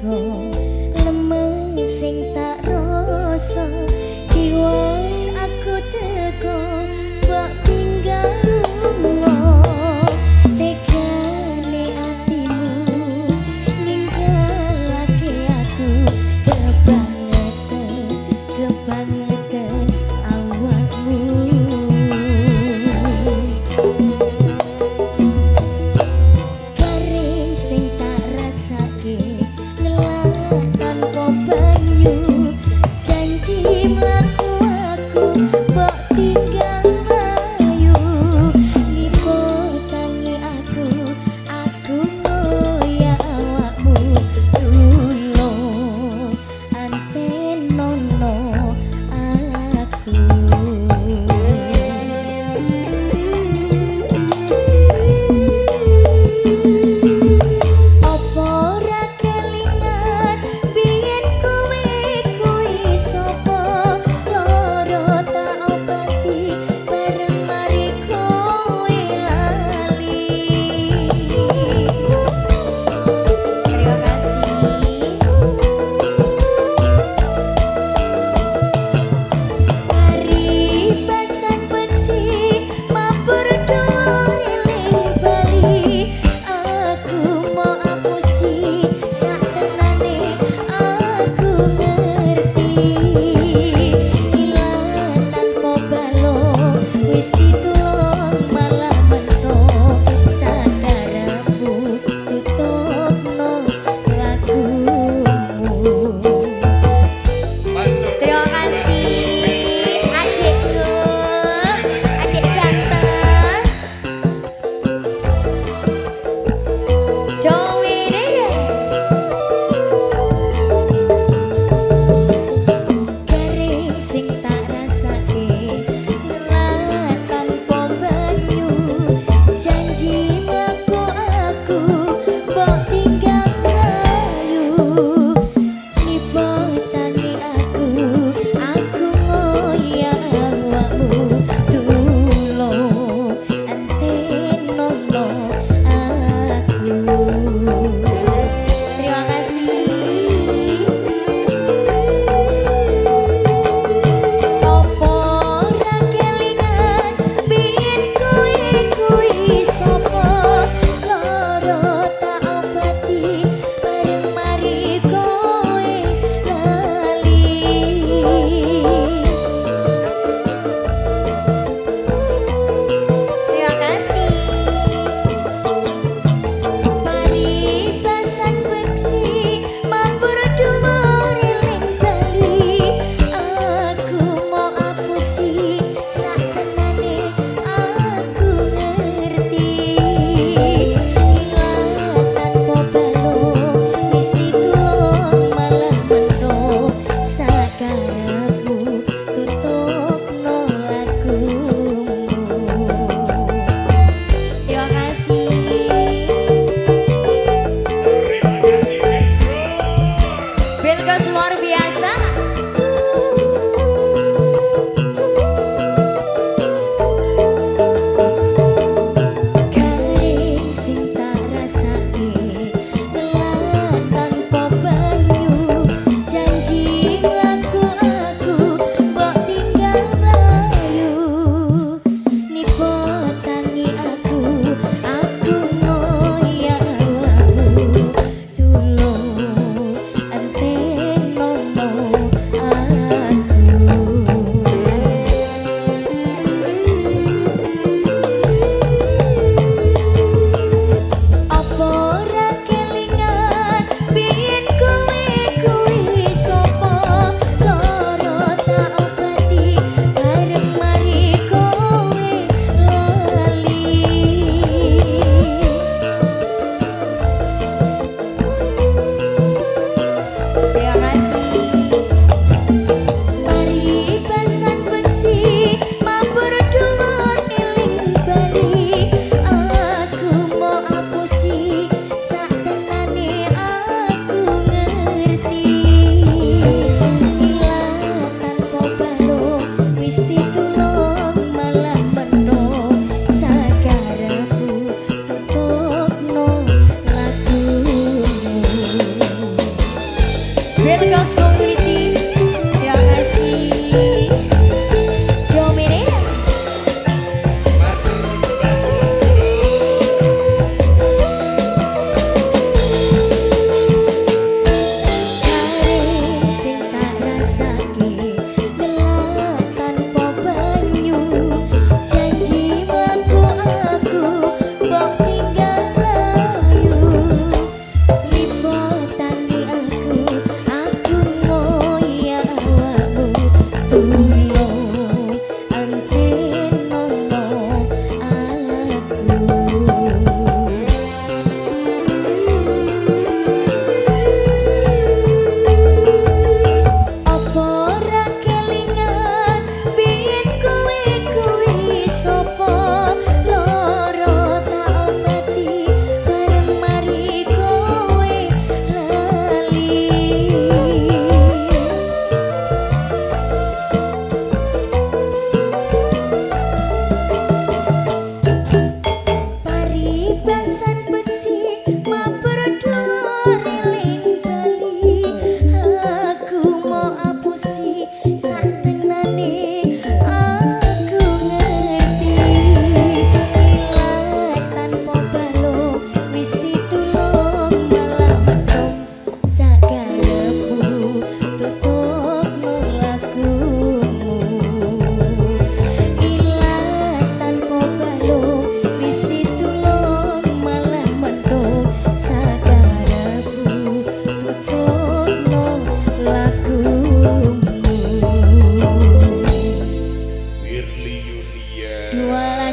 teko lemes sing tak rasa tiwas aku teko mbok tinggal lunga tegane atimu ninggalake aku kebangetan awakmu garing sing tak rasake ngelah tanpa banyu janji mlaku aku mbok tinggal mlayu nipo tangi aku ngoyak awakmu tulung antenono aku. Opo ora kelingan biyen kowe kuwi sapa loro tak obati bareng mari kowe lali. Terima kasih. Paribasan beksi mabur dhuwur eling bali aku mau apusi sak tenane aku ngerti ilang tanpa balong wis ditulung malah mentok sakarepmu tutupno lagumu. Terima kasih adikku, adik ganteng. Jowi deh. Garing sing tak rasake ngelah tanpa banyu janji mlaku aku mbok tinggal mlayu nipo tangi aku ngoyak awakmu tulung antenono aku. Terima kasih. Opo ora kelingan biyen kowe kuwi sapa loro tak obati bareng mari kowe lali. Terima kasih. Paribasan beksi mabur dhuwur eling bali aku mau apusi sak tenane aku ngerti ilang tanpa balong wis ditulung malah mentok sakarepmu tutupno lagumu. Terima kasih. Bilkos luar biasa. Garing sing tak rasake ngelah tanpa banyu janji mlaku aku mbok tinggal mlayu nipo tangi aku ngoyak awakmu tulung antenono aku. Opo ora kelingan biyen kowe kuwi sapa loro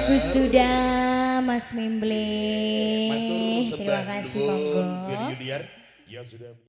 lagu sudah Mas Memble. Matur Terima sembah kasih nuwun, monggo. Geri Yudiar. Ya sudah.